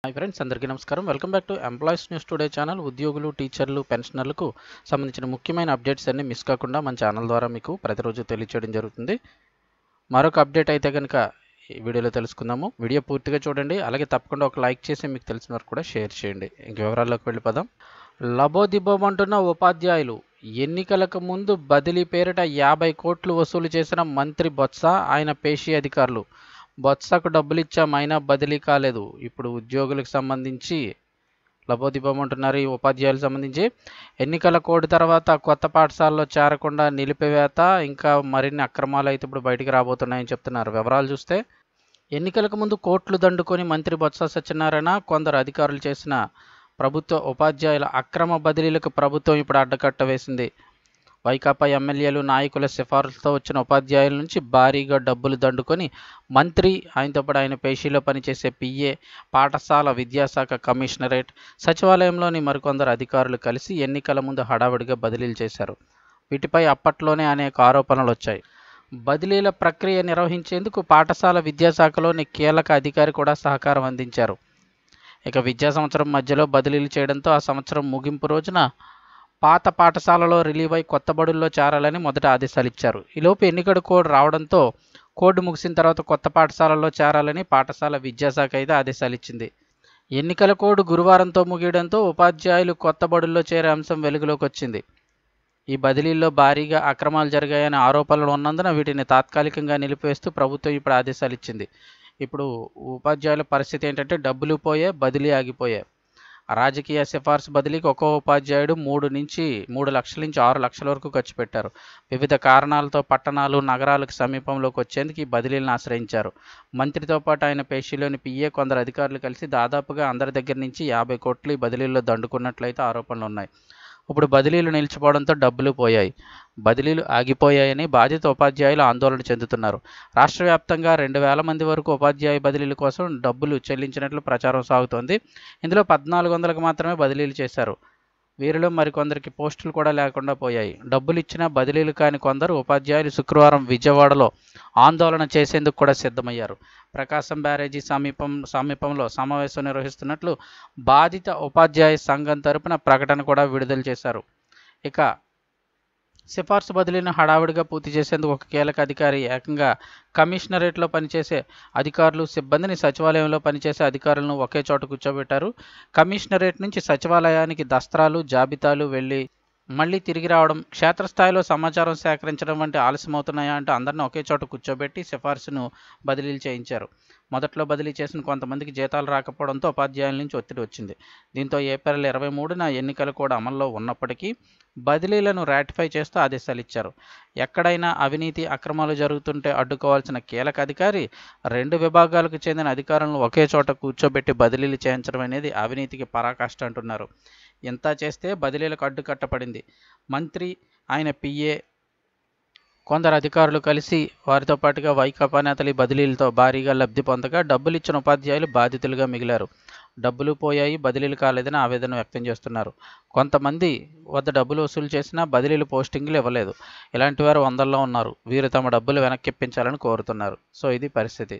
Hi friends, అందరికీ నమస్కారం. Welcome back to employees news today channel. ఉద్యోగులు, టీచర్లు, పెన్షనర్లకు సంబంధించిన ముఖ్యమైన అప్డేట్స్ అన్ని మిస్ కాకుండా మన ఛానల్ ద్వారా మీకు ప్రతిరోజు తెలియచేయడం జరుగుతుంది. మరొక అప్డేట్ అయితే కనుక ఈ వీడియోలో తెలుసుకుందాము. వీడియో పూర్తిగా చూడండి, అలాగే తప్పకుండా ఒక లైక్ చేసి మీకు తెలిసిన వరకు కూడా షేర్ చేయండి. ఇంక వివరాల్లోకి వెళ్ళిపోదాం. లబోదిబోమంటున్న ఉపాధ్యాయులు, ఎన్నికలకు ముందు బదిలీ పేరిట 50 కోట్లు వసూలు చేసిన మంత్రి బొత్స, ఆయన పేషీ అధికారులు. బొత్సకు డబ్బులు ఇచ్చాం, అయినా బదిలీ కాలేదు. ఇప్పుడు ఉద్యోగులకు సంబంధించి లబోదిబోమంటున్నారు. ఈ ఉపాధ్యాయులకు సంబంధించి ఎన్నికల కోడ్ తర్వాత కొత్త పాఠశాలలో చేరకుండా నిలిపివేత, ఇంకా మరిన్ని అక్రమాలు అయితే ఇప్పుడు బయటికి రాబోతున్నాయని చెప్తున్నారు. వివరాలు చూస్తే, ఎన్నికలకు ముందు కోట్లు దండుకొని మంత్రి బొత్స సత్యనారాయణ, కొందరు అధికారులు చేసిన ప్రభుత్వ ఉపాధ్యాయుల అక్రమ బదిలీలకు ప్రభుత్వం ఇప్పుడు అడ్డకట్ట వేసింది. వైకాపా ఎమ్మెల్యేలు, నాయకుల సిఫార్సులతో వచ్చిన ఉపాధ్యాయుల నుంచి భారీగా డబ్బులు దండుకొని మంత్రి, ఆయనతో పాటు ఆయన పేషీలో పనిచేసే పిఏ, పాఠశాల విద్యాశాఖ కమిషనరేట్, సచివాలయంలోని మరికొందరు అధికారులు కలిసి ఎన్నికల ముందు హడావిడిగా బదిలీలు చేశారు. వీటిపై అప్పట్లోనే అనేక ఆరోపణలు వచ్చాయి. బదిలీల ప్రక్రియ నిర్వహించేందుకు పాఠశాల విద్యాశాఖలోని కీలక అధికారి కూడా సహకారం అందించారు. ఇక విద్యా సంవత్సరం మధ్యలో బదిలీలు చేయడంతో ఆ సంవత్సరం ముగింపు రోజున పాత పాఠశాలలో రిలీవ్ అయి కొత్త బడుల్లో చేరాలని మొదట ఆదేశాలు ఇచ్చారు. ఈలోపు ఎన్నికల కోడ్ రావడంతో కోడ్ ముగిసిన తర్వాత కొత్త పాఠశాలలో చేరాలని పాఠశాల విద్యాశాఖ అయితే ఆదేశాలు ఇచ్చింది. ఎన్నికల కోడ్ గురువారంతో ముగియడంతో ఉపాధ్యాయులు కొత్త బడుల్లో చేరే అంశం వెలుగులోకి వచ్చింది. ఈ బదిలీల్లో భారీగా అక్రమాలు జరిగాయనే ఆరోపణలు ఉన్నందున వీటిని తాత్కాలికంగా నిలిపివేస్తూ ప్రభుత్వం ఇప్పుడు ఆదేశాలు ఇచ్చింది. ఇప్పుడు ఉపాధ్యాయుల పరిస్థితి ఏంటంటే, డబ్బులు పోయే, బదిలీ ఆగిపోయాయి. రాజకీయ సిఫార్సు బదిలీకి ఒక్కో ఉపాధ్యాయుడు 3 లక్షల నుంచి 6 లక్షల వరకు ఖర్చు పెట్టారు. వివిధ కారణాలతో పట్టణాలు, నగరాలకు సమీపంలోకి వచ్చేందుకు ఈ బదిలీలను ఆశ్రయించారు. మంత్రితో పాటు ఆయన పేషీలోని పిఏ, కొందరు అధికారులు కలిసి దాదాపుగా అందరి దగ్గర నుంచి 50 కోట్లు ఈ బదిలీల్లో దండుకున్నట్లయితే ఆరోపణలు ఉన్నాయి. ఇప్పుడు బదిలీలు నిలిచిపోవడంతో డబ్బులు పోయాయి, బదిలీలు ఆగిపోయాయని బాధిత ఉపాధ్యాయులు ఆందోళన చెందుతున్నారు. రాష్ట్ర వ్యాప్తంగా 2000 మంది వరకు ఉపాధ్యాయ బదిలీల కోసం డబ్బులు చెల్లించినట్లు ప్రచారం సాగుతోంది. ఇందులో 1400కు మాత్రమే బదిలీలు చేశారు. వీరిలో మరికొందరికి పోస్టులు కూడా లేకుండా పోయాయి. డబ్బులు ఇచ్చినా బదిలీలు కాని కొందరు ఉపాధ్యాయులు శుక్రవారం విజయవాడలో ఆందోళన చేసేందుకు కూడా సిద్ధమయ్యారు. ప్రకాశం బ్యారేజీ సమీపంలో సమావేశం నిర్వహిస్తున్నట్లు బాధిత ఉపాధ్యాయ సంఘం తరపున ప్రకటన కూడా విడుదల చేశారు. ఇక సిఫార్సు బదిలీని హడావుడిగా పూర్తి చేసేందుకు ఒక కీలక అధికారి, ఏకంగా కమిషనరేట్లో పనిచేసే అధికారులు, సిబ్బందిని, సచివాలయంలో పనిచేసే అధికారులను ఒకే చోట కూర్చోబెట్టారు. కమిషనరేట్ నుంచి సచివాలయానికి దస్త్రాలు, జాబితాలు వెళ్ళి మళ్ళీ తిరిగి రావడం, క్షేత్రస్థాయిలో సమాచారం సేకరించడం వంటి ఆలస్యమవుతున్నాయా అంటూ అందరినీ ఒకే చోట కూర్చోబెట్టి సిఫార్సును బదిలీలు చేయించారు. మొదట్లో బదిలీ చేసిన కొంతమందికి జీతాలు రాకపోవడంతో ఉపాధ్యాయుల నుంచి ఒత్తిడి వచ్చింది. దీంతో ఏప్రిల్ 23న ఎన్నికలు కూడా అమల్లో ఉన్నప్పటికీ బదిలీలను రాటిఫై చేస్తూ ఆదేశాలు ఇచ్చారు. ఎక్కడైనా అవినీతి, అక్రమాలు జరుగుతుంటే అడ్డుకోవాల్సిన కీలక అధికారి 2 విభాగాలకు చెందిన అధికారులను ఒకే చోట కూర్చోబెట్టి బదిలీలు చేయించడం అనేది అవినీతికి పరాకాష్ట అంటున్నారు. ఇంత చేస్తే బదిలీలకు అడ్డుకట్టపడింది. మంత్రి, ఆయన పిఏ, కొందరు అధికారులు కలిసి వారితో పాటుగా వైకాపా నేతలు ఈ బదిలీలతో భారీగా లబ్ధి పొందగా డబ్బులిచ్చిన ఉపాధ్యాయులు బాధితులుగా మిగిలారు. డబ్బులు పోయాయి, బదిలీలు కాలేదని ఆవేదన వ్యక్తం చేస్తున్నారు. కొంతమంది వద్ద డబ్బులు వసూలు చేసినా బదిలీలు, పోస్టింగ్లు ఇవ్వలేదు. ఇలాంటి వారు వందల్లో ఉన్నారు. వీరు తమ డబ్బులు వెనక్కిప్పించాలని కోరుతున్నారు. సో ఇది పరిస్థితి.